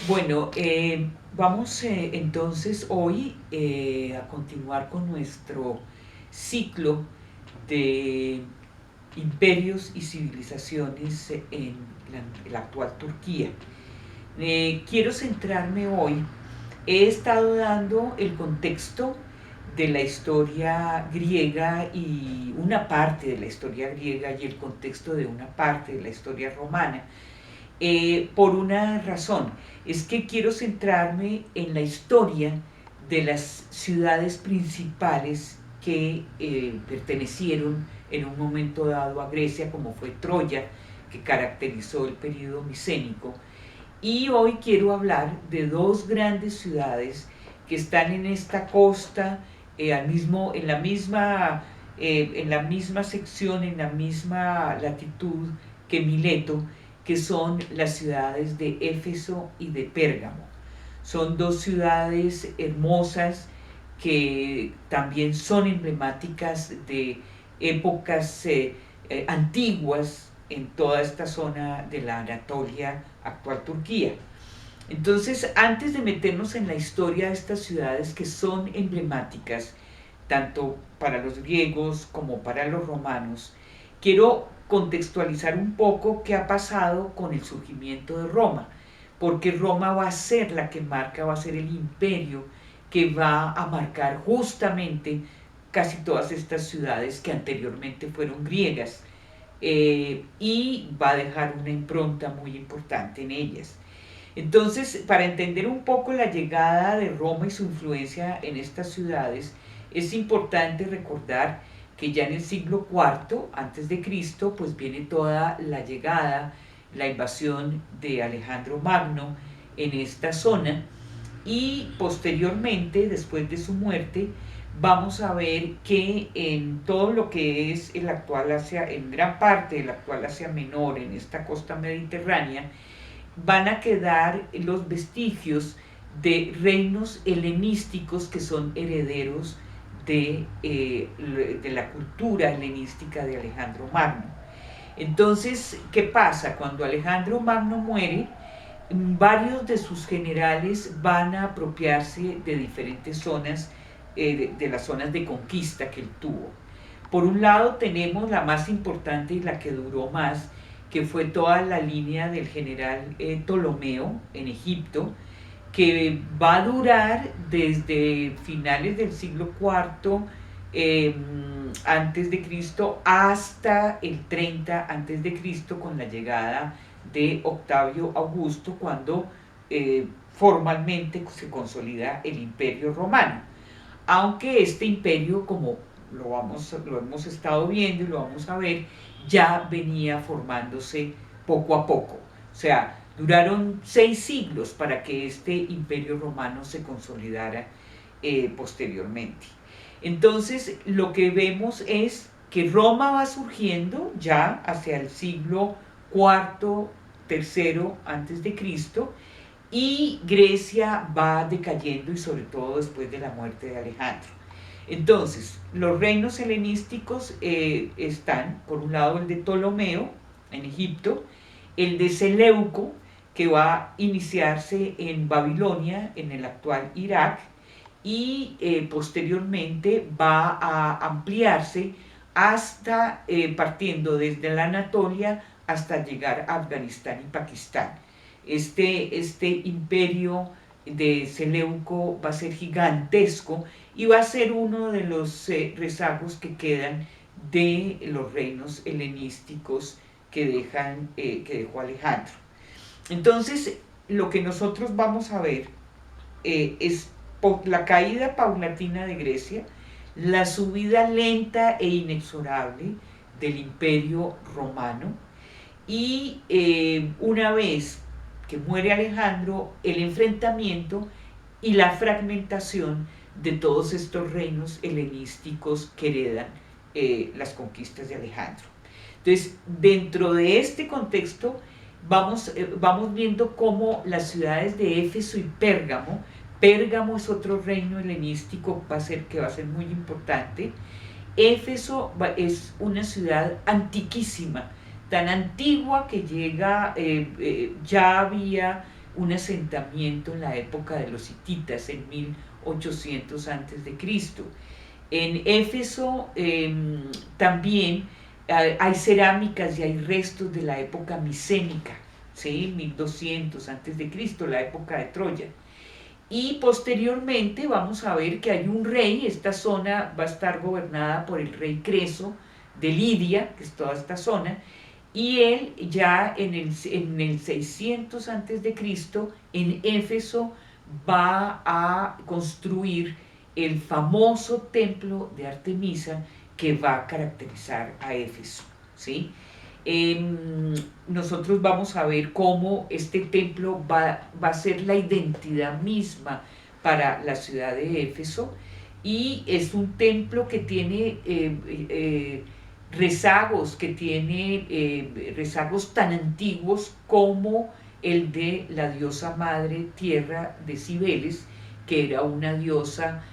Bueno, vamos entonces hoy a continuar con nuestro ciclo de imperios y civilizaciones en la actual Turquía. Quiero centrarme hoy, he estado dando el contexto de la historia griega y una parte de la historia griega y el contexto de una parte de la historia romana, por una razón, es que quiero centrarme en la historia de las ciudades principales que pertenecieron en un momento dado a Grecia, como fue Troya, que caracterizó el periodo micénico. Y hoy quiero hablar de dos grandes ciudades que están en esta costa, en la misma sección, en la misma latitud que Mileto, que son las ciudades de Éfeso y de Pérgamo. Son dos ciudades hermosas que también son emblemáticas de épocas antiguas en toda esta zona de la Anatolia, actual Turquía. Entonces, antes de meternos en la historia de estas ciudades que son emblemáticas, tanto para los griegos como para los romanos, quiero contextualizar un poco qué ha pasado con el surgimiento de Roma, porque Roma va a ser la que marca, va a ser el imperio que va a marcar justamente casi todas estas ciudades que anteriormente fueron griegas, y va a dejar una impronta muy importante en ellas. Entonces, para entender un poco la llegada de Roma y su influencia en estas ciudades, es importante recordar que ya en el siglo IV antes de Cristo, pues viene toda la llegada, la invasión de Alejandro Magno en esta zona, y posteriormente, después de su muerte, vamos a ver que en todo lo que es el actual Asia, en gran parte del actual Asia Menor, en esta costa mediterránea, van a quedar los vestigios de reinos helenísticos que son herederos de la cultura helenística de Alejandro Magno. Entonces, ¿qué pasa? Cuando Alejandro Magno muere, varios de sus generales van a apropiarse de diferentes zonas, de las zonas de conquista que él tuvo. Por un lado tenemos la más importante y la que duró más, que fue toda la línea del general Ptolomeo en Egipto, que va a durar desde finales del siglo IV antes de Cristo hasta el 30 antes de Cristo, con la llegada de Octavio Augusto, cuando formalmente se consolida el Imperio Romano. Aunque este imperio, como lo hemos estado viendo y lo vamos a ver, ya venía formándose poco a poco. O sea, duraron 6 siglos para que este imperio romano se consolidara posteriormente. Entonces, lo que vemos es que Roma va surgiendo ya hacia el siglo IV, tercero antes de Cristo, y Grecia va decayendo, y sobre todo después de la muerte de Alejandro. Entonces, los reinos helenísticos están, por un lado, el de Ptolomeo en Egipto, el de Seleuco, que va a iniciarse en Babilonia, en el actual Irak, y posteriormente va a ampliarse hasta, partiendo desde la Anatolia hasta llegar a Afganistán y Pakistán. Este imperio de Seleuco va a ser gigantesco y va a ser uno de los rezagos que quedan de los reinos helenísticos que dejó Alejandro. Entonces, lo que nosotros vamos a ver es la caída paulatina de Grecia, la subida lenta e inexorable del imperio romano, y una vez que muere Alejandro, el enfrentamiento y la fragmentación de todos estos reinos helenísticos que heredan las conquistas de Alejandro. Entonces, dentro de este contexto, vamos viendo cómo las ciudades de Éfeso y Pérgamo, Pérgamo es otro reino helenístico que va a ser muy importante. Éfeso es una ciudad antiquísima, tan antigua que ya había un asentamiento en la época de los hititas, en 1800 a.C. En Éfeso también hay cerámicas y hay restos de la época micénica, ¿sí? 1200 a.C., la época de Troya. Y posteriormente vamos a ver que hay un rey, esta zona va a estar gobernada por el rey Creso de Lidia, que es toda esta zona, y él ya en el 600 a.C. en Éfeso va a construir el famoso templo de Artemisa que va a caracterizar a Éfeso, ¿sí? Nosotros vamos a ver cómo este templo va a ser la identidad misma para la ciudad de Éfeso, y es un templo que tiene rezagos, rezagos tan antiguos como el de la diosa madre tierra de Cibeles, que era una diosa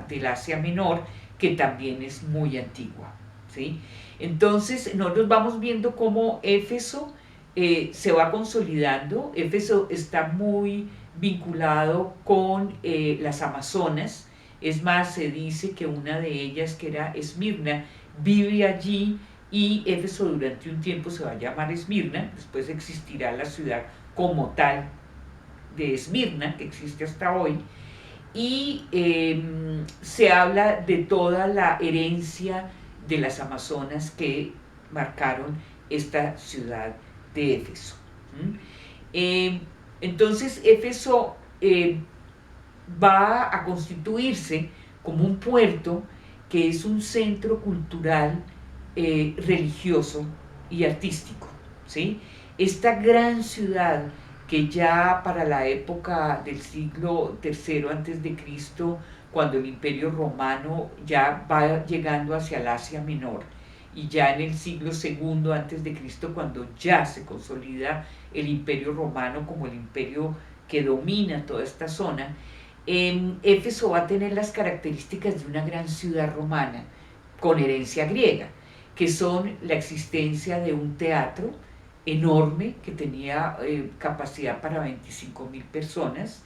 del Asia Menor, que también es muy antigua, ¿sí? Entonces nosotros vamos viendo cómo Éfeso se va consolidando. Éfeso está muy vinculado con las Amazonas. Es más, se dice que una de ellas, que era Esmirna, vive allí, y Éfeso durante un tiempo se va a llamar Esmirna. Después existirá la ciudad como tal de Esmirna, que existe hasta hoy. Y se habla de toda la herencia de las Amazonas que marcaron esta ciudad de Éfeso. Entonces Éfeso va a constituirse como un puerto que es un centro cultural, religioso y artístico, ¿sí? Esta gran ciudad, que ya para la época del siglo III a.C., cuando el Imperio Romano ya va llegando hacia el Asia Menor, y ya en el siglo II a.C., cuando ya se consolida el Imperio Romano como el imperio que domina toda esta zona, Éfeso va a tener las características de una gran ciudad romana con herencia griega, que son la existencia de un teatro enorme que tenía capacidad para 25.000 personas.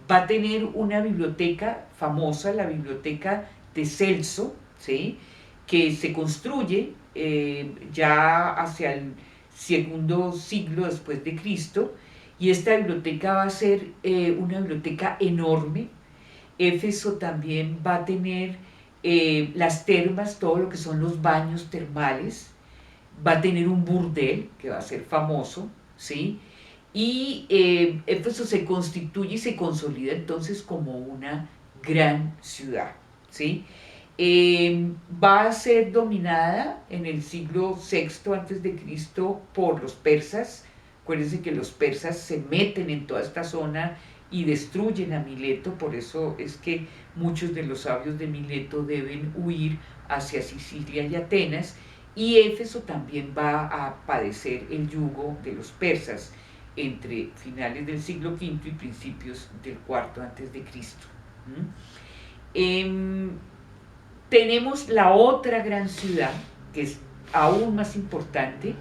Va a tener una biblioteca famosa, la biblioteca de Celso, ¿sí? Que se construye ya hacia el segundo siglo después de Cristo, y esta biblioteca va a ser una biblioteca enorme. Éfeso también va a tener las termas, todo lo que son los baños termales. Va a tener un burdel que va a ser famoso, ¿sí? Y Éfeso se constituye y se consolida entonces como una gran ciudad, ¿sí? Va a ser dominada en el siglo VI a.C. por los persas. Acuérdense que los persas se meten en toda esta zona y destruyen a Mileto, por eso es que muchos de los sabios de Mileto deben huir hacia Sicilia y Atenas, y Éfeso también va a padecer el yugo de los persas entre finales del siglo V y principios del IV a.C. Tenemos la otra gran ciudad, que es aún más importante,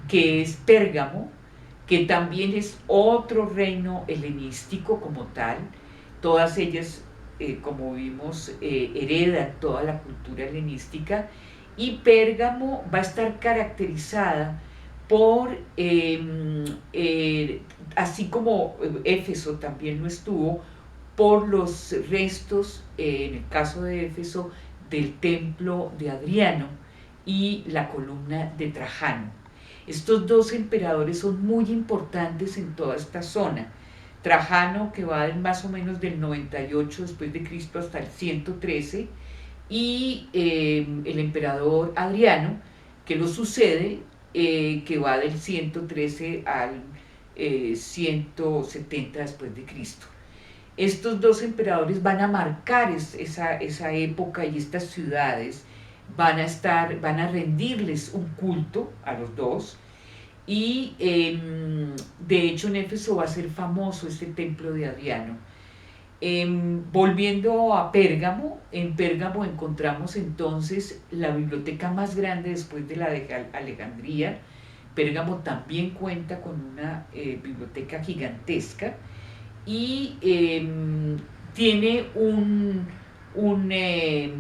que es Pérgamo, que también es otro reino helenístico como tal. Todas ellas, como vimos, heredan toda la cultura helenística, y Pérgamo va a estar caracterizada por, así como Éfeso también lo estuvo, por los restos, en el caso de Éfeso, del templo de Adriano y la columna de Trajano. Estos dos emperadores son muy importantes en toda esta zona. Trajano, que va más o menos del 98 después de Cristo hasta el 113, y el emperador Adriano, que lo sucede, que va del 113 al 170 después de Cristo. Estos dos emperadores van a marcar esa época, y estas ciudades van a rendirles un culto a los dos. Y de hecho en Éfeso va a ser famoso este templo de Adriano. Volviendo a Pérgamo, en Pérgamo encontramos entonces la biblioteca más grande después de la de Alejandría, Pérgamo también cuenta con una biblioteca gigantesca y tiene un, eh,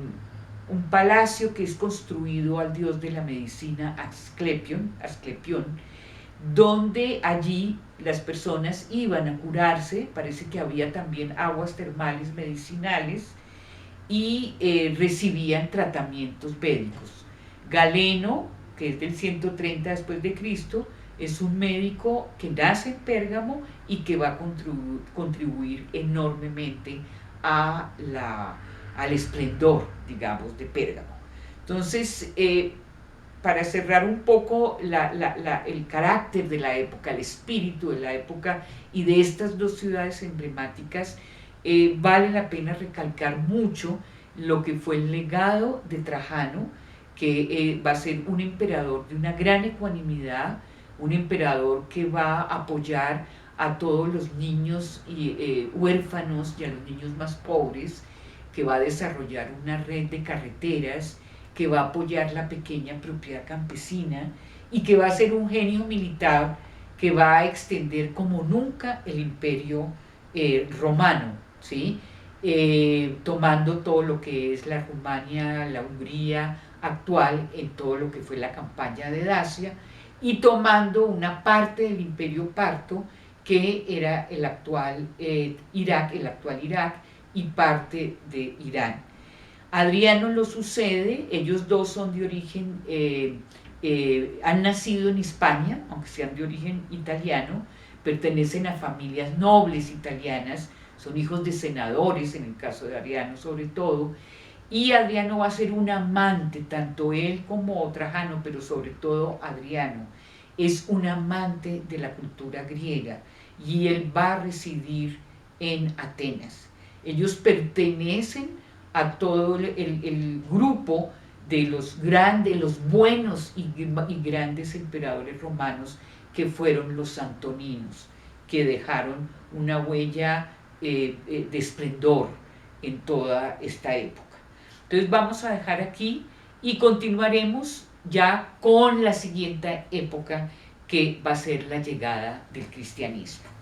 un palacio que es construido al dios de la medicina Asclepión, donde allí las personas iban a curarse, parece que había también aguas termales medicinales y recibían tratamientos médicos. Galeno, que es del 130 después de Cristo, es un médico que nace en Pérgamo y que va a contribuir enormemente a al esplendor, digamos, de Pérgamo. Entonces, para cerrar un poco el carácter de la época, el espíritu de la época y de estas dos ciudades emblemáticas, vale la pena recalcar mucho lo que fue el legado de Trajano, que va a ser un emperador de una gran ecuanimidad, un emperador que va a apoyar a todos los niños huérfanos y a los niños más pobres, que va a desarrollar una red de carreteras, que va a apoyar la pequeña propiedad campesina y que va a ser un genio militar que va a extender como nunca el imperio romano, ¿sí? Tomando todo lo que es la Rumania, la Hungría actual, en todo lo que fue la campaña de Dacia, y tomando una parte del imperio parto, que era el actual Irak, y parte de Irán. Adriano lo sucede, ellos dos son de origen, han nacido en España, aunque sean de origen italiano, pertenecen a familias nobles italianas, son hijos de senadores, en el caso de Adriano sobre todo, y Adriano va a ser un amante, tanto él como Trajano, pero sobre todo Adriano, es un amante de la cultura griega y él va a residir en Atenas. Ellos pertenecen a todo el grupo de los grandes, los buenos y grandes emperadores romanos que fueron los antoninos, que dejaron una huella de esplendor en toda esta época. Entonces vamos a dejar aquí y continuaremos ya con la siguiente época, que va a ser la llegada del cristianismo.